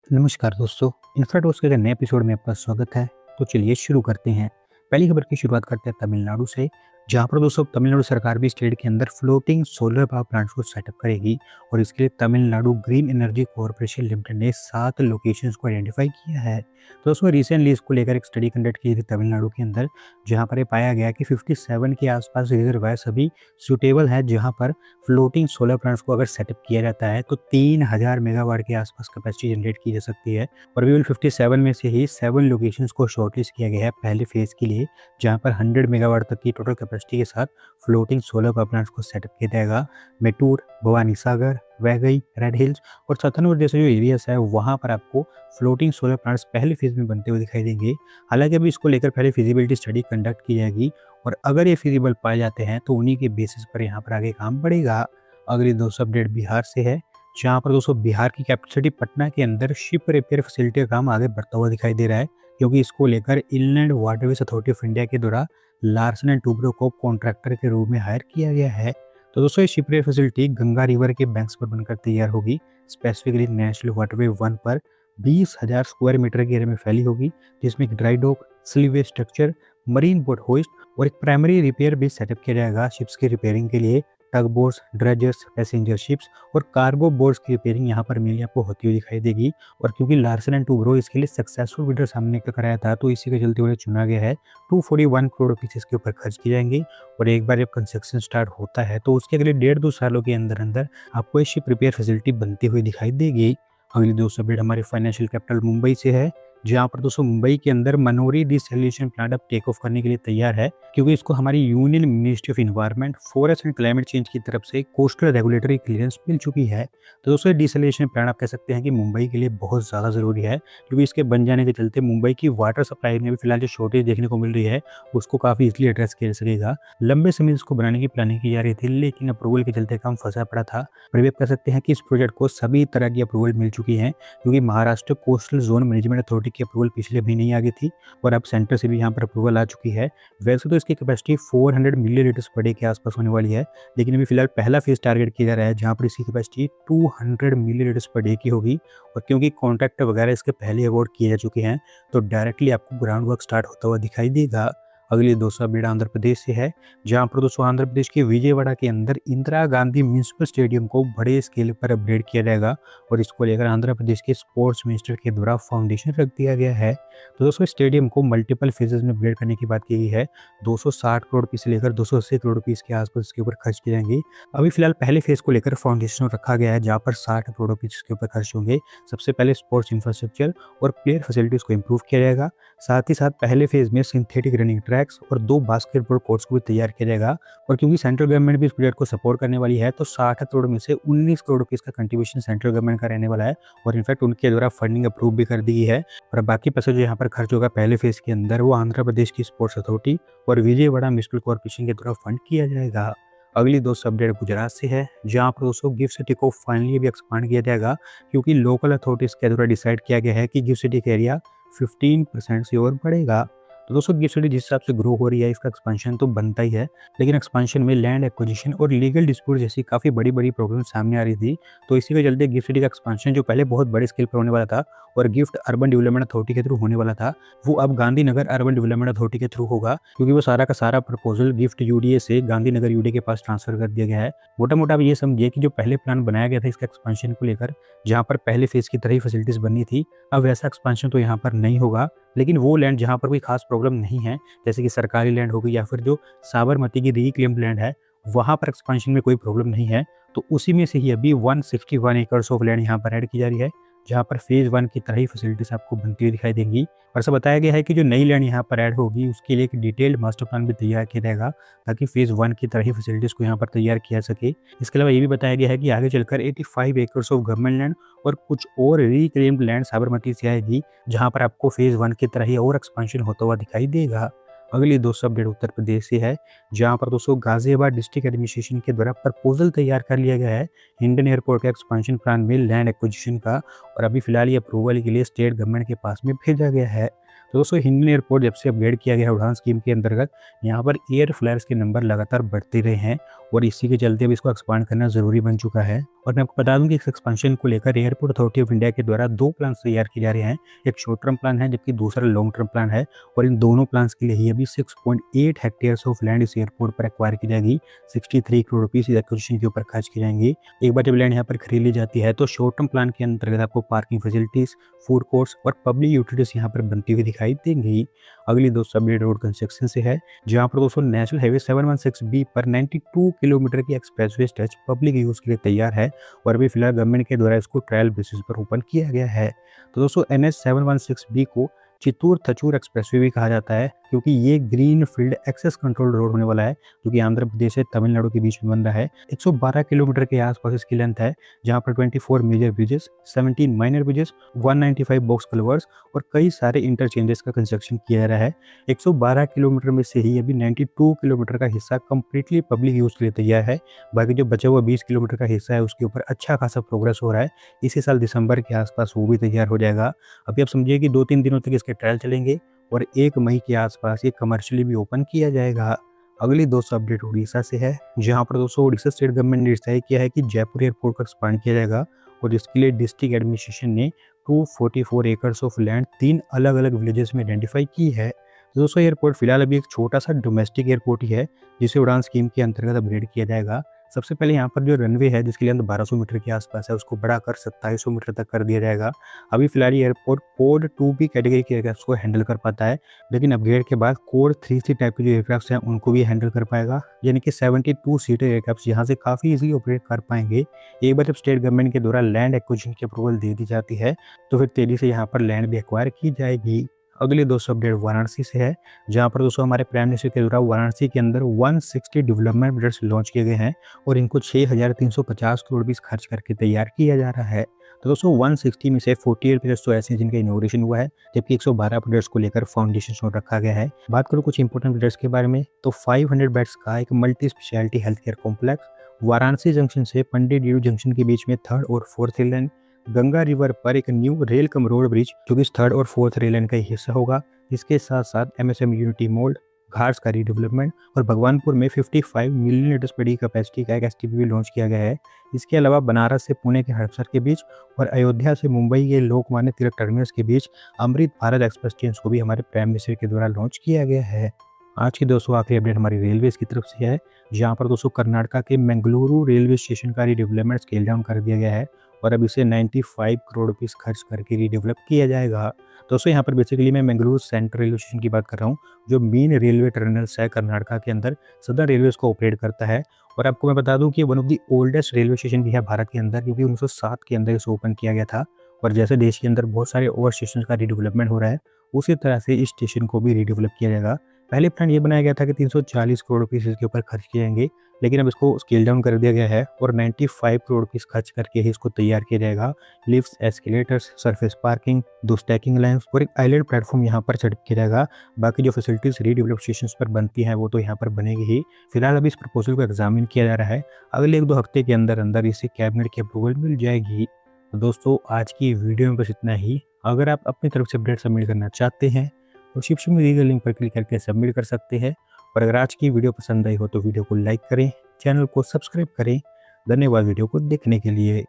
नमस्कार दोस्तों, इन्फ्राटॉक्स के नए एपिसोड में आपका स्वागत है। तो चलिए शुरू करते हैं। पहली खबर की शुरुआत करते हैं तमिलनाडु से, जहां पर दोस्तों तमिलनाडु सरकार भी स्टेट के अंदर फ्लोटिंग सोलर पावर प्लांट्स को सेटअप करेगी और इसके लिए Tamil Nadu green energy corporation limited ने 7 लोकेशंस को आइडेंटिफाई किया है। तो दोस्तों रिसेंटली इसको लेकर एक स्टडी कंडक्ट की थी तमिलनाडु के अंदर, जहां पर ये पाया गया कि 57 के आसपास रिजर्वायर सभी सुटेबल है, जहां पर फ्लोटिंग सोलर प्लांट्स को अगर सेटअप किया जाता है तो 3000 मेगावाट के आसपास कैपेसिटी जनरेट की जा सकती है। और अभी 57 में से ही 7 लोकेशंस को शॉर्टलिस्ट किया गया है पहले फेज के लिए, जहां पर 100 मेगावाट तक की टोटल कैपेसिटी के साथ फ्लोटिंग सोलर पावर प्लांट्स को सेटअप किया जाएगा। मेटूर, भवानी सागर, वैगई, रेड हिल्स और सतनपुर जैसे जो एरियाज है वहां पर आपको फ्लोटिंग सोलर प्लांट्स पहले फेज में बनते हुए दिखाई देंगे। हालांकि अभी इसको लेकर पहले फिजिबिलिटी स्टडी कंडक्ट की जाएगी और अगर ये फिजिबल पाए जाते हैं तो उन्हीं के बेसिस पर यहाँ पर आगे काम बढ़ेगा। अगली दोस्तों अपडेट बिहार से है, जहाँ पर दोस्तों बिहार की कैपिटल सिटी पटना के अंदर शिप रिपेयर फैसिलिटी का काम आगे बढ़ता हुआ दिखाई दे रहा है, क्योंकि इसको लेकर inland waterways authority of India के द्वारा लार्सन एंड टूब्रो को कॉन्ट्रैक्टर के रूप में हायर किया गया है। तो दोस्तों ये ship repair facility Ganga river के बैंक्स पर बनकर तैयार होगी। स्पेसिफिकली नेशनल वाटरवे 1 पर 20,000 स्क्वायर मीटर के एरिया में फैली होगी, जिसमें एक dry dock, slipway structure, marine boat hoist और एक प्राइमरी रिपेयर भी सेटअप किया जाएगा शिप्स की रिपेयरिंग के लिए। टग बोट्स, ड्रेजर्स, पैसेंजर शिप्स और कार्गो बोट्स की रिपेयरिंग यहाँ पर मेनली आपको होती हुई दिखाई देगी। और क्योंकि लार्सन एंड टूब्रो इसके लिए सक्सेसफुल बिडर सामने का कराया था, तो इसी के चलते उन्हें चुना गया है। 241 करोड़ रुपीज इसके ऊपर खर्च की जाएंगे और एक बार जब कंस्ट्रक्शन स्टार्ट होता है तो उसके अगले 1.5-2 सालों के अंदर अंदर आपको ये शिप रिपेयर फैसिलिटी बनती हुई दिखाई देगी। अगली दोस्तों अपडेट हमारे फाइनेंशियल कैपिटल मुंबई से है, जहाँ पर दोस्तों मुंबई के अंदर मनोरी डिसैलिनेशन प्लांट अब टेक ऑफ करने के लिए तैयार है, क्योंकि इसको हमारी union ministry of environment, forest and climate change की तरफ से कोस्टल रेगुलेटरी क्लियरेंस मिल चुकी है। तो दोस्तों डिसैलिनेशन प्लांट आप कह सकते हैं कि मुंबई के लिए बहुत ज़्यादा ज़रूरी है, क्योंकि इसके बन जाने के चलते मुंबई की वाटर सप्लाई में भी फिलहाल जो शॉर्टेज देखने को मिल रही है उसको काफ़ी इजिली एड्रेस किया जा सकेगा। लंबे समय से इसको बनाने की प्लानिंग की जा रही थी, लेकिन अप्रूवल के चलते काम फंसा पड़ा था। पर अभी आप कह सकते हैं कि इस प्रोजेक्ट को सभी तरह की अप्रूवल मिल चुकी है, क्योंकि Maharashtra coastal zone management authority की अप्रूवल पिछले महीने ही आ गई थी और अब सेंटर से भी यहाँ पर अप्रूवल आ चुकी है। वैसे तो इसकी capacity 400 million litres per day के आसपास होने वाली है, लेकिन अभी फिलहाल पहला फेज टारगेट किया जा रहा है, जहाँ पर इसकी capacity 200 million litres per day की होगी। और क्योंकि कॉन्ट्रैक्ट वगैरह इसके पहले अवार्ड किए जा चुके हैं, तो डायरेक्टली आपको ग्राउंड वर्क स्टार्ट होता हुआ दिखाई देगा। अगली दोस्तों अपडेट आंध्र प्रदेश से है, जहां पर दोस्तों आंध्र प्रदेश के विजयवाड़ा के अंदर इंदिरा गांधी म्यूनिसिपल स्टेडियम को बड़े स्केल पर अपग्रेड किया जाएगा और इसको लेकर आंध्र प्रदेश के स्पोर्ट्स मिनिस्टर के द्वारा फाउंडेशन रख दिया गया है। तो दोस्तों स्टेडियम को मल्टीपल फेजेस में अपग्रेड करने की बात की गई है। 260 करोड़ रुपये से लेकर 280 करोड़ रुपीस के आसपास इसके ऊपर खर्च किए जाएंगे। अभी फिलहाल पहले फेज को लेकर फाउंडेशन रखा गया है, जहाँ पर 60 करोड़ रुपीस के ऊपर खर्च होंगे। सबसे पहले स्पोर्ट्स इंफ्रास्ट्रक्चर और प्लेयर फैसिलिटीज को इम्प्रूव किया जाएगा। साथ ही साथ पहले फेज में सिंथेटिक रनिंग ट्रैक्स और 2 बास्केटबॉल कोर्ट्स को भी तैयार किया जाएगा। और क्योंकि सेंट्रल गवर्नमेंट भी इस प्रोजेक्ट को सपोर्ट करने वाली है, तो 60 करोड़ में से 19 करोड़ रुपीस का कंट्रीब्यूशन सेंट्रल गवर्नमेंट का रहने वाला है और इनफैक्ट उनके द्वारा फंडिंग अप्रूव भी कर दी गई है। और बाकी पैसा जो यहाँ पर खर्च होगा पहले फेज के अंदर, वो आंध्र प्रदेश की स्पोर्ट्स अथॉरिटी और विजयवाड़ा म्यूनिसिपल कॉर्पोरेशन के द्वारा फंड किया जाएगा। अगली दोस्तों अपडेट गुजरात से है, जहाँ पर दोस्तों गिफ्ट सिटी को फाइनली भी एक्सपांड किया जाएगा, क्योंकि लोकल अथॉरिटीज के द्वारा डिसाइड किया गया है कि गिफ्ट सिटी का एरिया 15% से और बढ़ेगा। तो दोस्तों गिफ्ट सिटी जिस हिसाब से ग्रो हो रही है, इसका एक्सपेंशन तो बनता ही है, लेकिन एक्सपेंशन में लैंड एक्विजिशन और लीगल डिस्प्यूट जैसी काफ़ी बड़ी बड़ी प्रॉब्लम सामने आ रही थी। तो इसी के चलते गिफ्ट सिटी का एक्सपेंशन जो पहले बहुत बड़े स्केल पर होने वाला था और गिफ्ट अर्बन डेवलपमेंट अथॉरिटी के थ्रू होने वाला था, वो अब गांधीनगर अर्बन डेवलपमेंट अथॉरिटी के थ्रू होगा, क्योंकि वो सारा का सारा प्रपोजल गिफ्ट यूडीए से गांधीनगर यूडीए के पास ट्रांसफर कर दिया गया है। मोटा मोटा आप ये समझिए कि जो पहले प्लान बनाया गया था इसका एक्सपेंशन को लेकर, जहाँ पर पहले फेज की तरह ही फैसिलिटीज बननी थी, अब वैसा एक्सपेंशन तो यहाँ पर नहीं होगा। लेकिन वो लैंड जहाँ पर कोई खास प्रॉब्लम नहीं है, जैसे कि सरकारी लैंड हो गई या फिर जो साबरमती की रिक्लेम्ड लैंड है, वहाँ पर एक्सपेंशन में कोई प्रॉब्लम नहीं है। तो उसी में से ही अभी 161 एकर्स ऑफ लैंड यहाँ पर ऐड की जा रही है, जहाँ पर फेज 1 की तरह ही फैसिलिटीज आपको बनती हुई दिखाई देंगी। और ऐसा बताया गया है कि जो नई लैंड यहाँ पर ऐड होगी उसके लिए एक डिटेल्ड मास्टर प्लान भी तैयार किया जाएगा, ताकि फेज 1 की तरह ही फैसिलिटीज को यहाँ पर तैयार किया सके। इसके अलावा ये भी बताया गया है कि आगे चलकर 85 एकर्स ऑफ गवर्नमेंट लैंड और कुछ और रिक्लेम्ड लैंड साबरमती से आएगी, जहाँ पर आपको फेज 1 की तरह ही और एक्सपेंशन होता हुआ दिखाई देगा। अगली दोस्तों अपडेट उत्तर प्रदेश से है, जहाँ पर दोस्तों गाजियाबाद डिस्ट्रिक्ट एडमिनिस्ट्रेशन के द्वारा प्रपोजल तैयार कर लिया गया है हिंडन एयरपोर्ट के एक्सपेंशन प्लान में लैंड एक्विजिशन का, और अभी फिलहाल ये अप्रूवल के लिए स्टेट गवर्नमेंट के पास में भेजा गया है। तो दोस्तों हिंडन एयरपोर्ट जब से अपग्रेड किया गया है उड़ान स्कीम के अंतर्गत, यहाँ पर एयर फ्लायर्स के नंबर लगातार बढ़ते रहे हैं और इसी के चलते अब इसको एक्सपांड करना ज़रूरी बन चुका है। और मैं आपको बता दूं कि इस एक्सपेंशन को लेकर एयरपोर्ट अथॉरिटी ऑफ इंडिया के द्वारा 2 प्लान तैयार किए जा रहे हैं। एक शॉर्ट टर्म प्लान है जबकि दूसरा लॉन्ग टर्म प्लान है और इन दोनों प्लान्स के लिए ही अभी 6.8 हेक्टेयर्स ऑफ लैंड इस एयरपोर्ट पर एक्वायर की जाएगी। 63 करोड़ रुपीस इस एक्विजिशन के ऊपर खर्च की जाएंगी। एक बार जब लैंड यहाँ पर खरीद ली जाती है तो शॉर्ट टर्म प्लान के अंतर्गत आपको पार्किंग फैसिलिटीज, फूड कोर्ट्स और पब्लिक यूटिलिटीज यहाँ पर बनती हुई दिखाई देंगी। अगली दोस्तों अपडेट रोड कंस्ट्रक्शन से है, जहाँ पर दोस्तों नेशनल हाईवे 716B पर 92 किलोमीटर की एक्सप्रेसवे स्ट्रेच पब्लिक यूज के लिए तैयार है और अभी फिलहाल गवर्नमेंट के द्वारा इसको ट्रायल बेसिस पर ओपन किया गया है। तो दोस्तों NH 716B को चित्तूर थचूर एक्सप्रेसवे भी कहा जाता है क्योंकि ये greenfield access control road होने वाला है जो कि आंध्र प्रदेश से तमिलनाडु के बीच में बन रहा है। 112 किलोमीटर के आसपास इसकी लेंथ है, जहां पर 24 major bridges, 17 minor bridges, 195 box culverts और कई सारे इंटरचेंजेस का कंस्ट्रक्शन किया जा रहा है। 112 किलोमीटर में से ही अभी 92 किलोमीटर का हिस्सा कंप्लीटली पब्लिक यूज के लिए तैयार है। बाकी जो बचा हुआ 20 किलोमीटर का हिस्सा है उसके ऊपर अच्छा खासा प्रोग्रेस हो रहा है। इसी साल दिसंबर के आसपास वो भी तैयार हो जाएगा। अभी आप समझिए कि 2-3 दिनों तक इसके ट्रायल चलेंगे और 1 मई के आसपास ये कमर्शियली भी ओपन किया जाएगा। अगली दोस्तों अपडेट उड़ीसा से है, जहां पर दोस्तों उड़ीसा स्टेट गवर्नमेंट ने डिसाइड किया है कि जयपुर एयरपोर्ट को एक्सपांड किया जाएगा और जिसके लिए डिस्ट्रिक्ट एडमिनिस्ट्रेशन ने 244 एकर्स ऑफ लैंड 3 अलग अलग विलेजेस में आइडेंटिफाई की है। तो दोस्तों एयरपोर्ट फिलहाल अभी एक छोटा सा डोमेस्टिक एयरपोर्ट ही है जिसे उड़ान स्कीम के अंतर्गत अपग्रेड किया जाएगा। सबसे पहले यहाँ पर जो रनवे है जिसकी लेंथ 1200 मीटर के आसपास है उसको बढ़ाकर 2700 मीटर तक कर दिया जाएगा। अभी फिलहाल ये एयरपोर्ट कोड 2B कैटेगरी के एयरक्राफ्ट को हैंडल कर पाता है, लेकिन अपग्रेड के बाद कोड 3C टाइप के जो एयरक्राफ्ट हैं उनको भी हैंडल कर पाएगा, यानी कि 72 सीटर एयरक्राफ्ट यहाँ से काफ़ी इजीली ऑपरेट कर पाएंगे। एक बार जब स्टेट गवर्नमेंट के द्वारा लैंड एक्विजिशन की अप्रूवल दे दी जाती है तो फिर तेजी से यहाँ पर लैंड भी एक्वायर की जाएगी। अगले दोस्तों अपडेट वाराणसी से है, जहां पर दोस्तों हमारे प्राइम मिनिस्टर के द्वारा वाराणसी के अंदर 160 डेवलपमेंट प्रोजेक्ट्स लॉन्च किए गए हैं और इनको 6,350 करोड़ रुपये खर्च करके तैयार किया जा रहा है। तो दोस्तों 160 में से 48 प्रोजेक्ट्स तो ऐसे हैं जिनका इनॉग्रेशन हुआ है, जबकि 112 प्रोजेक्ट्स को लेकर फाउंडेशन स्टोन रखा गया है। बात करूँ कुछ इंपोर्टेंट प्रोजेक्ट्स के बारे में तो 500 बेड्स का एक multi speciality health care complex Varanasi junction से पंडित डीरू जंक्शन के बीच में 3rd और 4th rail line, Ganga river पर एक new rail cum road bridge जो कि 3rd और 4th रेल लाइन का ही हिस्सा होगा। इसके साथ साथ MSM यूनिटी मोल्ड, घाट्स का रीडेवलपमेंट और भगवानपुर में 55 million litres per day capacity का एक STP भी लॉन्च किया गया है। इसके अलावा बनारस से पुणे के हड़पसर के बीच और अयोध्या से मुंबई के लोकमान्य तिलक टर्मिनस के बीच अमृत भारत एक्सप्रेस ट्रेन को भी हमारे प्राइम मिनिस्टर के द्वारा लॉन्च किया गया है। आज की दोस्तों आखिरी अपडेट हमारी रेलवे की तरफ से है, जहाँ पर दोस्तों कर्नाटका के मंगलुरु रेलवे स्टेशन का रीडेवलपमेंट स्केल डाउन कर दिया गया है और अब इसे 95 करोड़ रुपीस खर्च करके रीडेवलप किया जाएगा। दोस्तों यहाँ पर बेसिकली मैं मंगलुरु सेंट्रल रेलवे स्टेशन की बात कर रहा हूँ, जो मेन रेलवे टर्मिनल्स है कर्नाटका के अंदर, सदर्न रेलवे को ऑपरेट करता है। और आपको मैं बता दूं कि one of the oldest railway station भी है भारत के अंदर, क्योंकि 1907 के अंदर इसे ओपन किया गया था। और जैसे देश के अंदर बहुत सारे और स्टेशन का रीडेवलपमेंट हो रहा है, उसी तरह से इस स्टेशन को भी रीडेवलप किया जाएगा। पहले प्लान ये बनाया गया था कि 340 करोड़ रुपीस इसके ऊपर खर्च किए जाएंगे, लेकिन अब इसको स्केल डाउन कर दिया गया है और 95 करोड़ रुपीस खर्च करके ही इसको तैयार किया जाएगा। Lifts, escalators, surface parking, 2 stacking lines और एक आइलैंड प्लेटफॉर्म यहाँ पर सेट किया जाएगा। बाकी जो फैसिलिटीज रीडेवलप स्टेशन पर बनती हैं वो तो यहाँ पर बनेगी ही। फिलहाल अभी इस प्रपोजल को एग्जामिन किया जा रहा है, अगले 1-2 हफ्ते के अंदर अंदर इसे कैबिनेट की अप्रूवल मिल जाएगी। तो दोस्तों आज की वीडियो में बस इतना ही। अगर आप अपनी तरफ से अपडेट सबमिट करना चाहते हैं तो डिस्क्रिप्शन में दी गई लिंक पर क्लिक करके सबमिट कर सकते हैं। और अगर आज की वीडियो पसंद आई हो तो वीडियो को लाइक करें, चैनल को सब्सक्राइब करें। धन्यवाद वीडियो को देखने के लिए।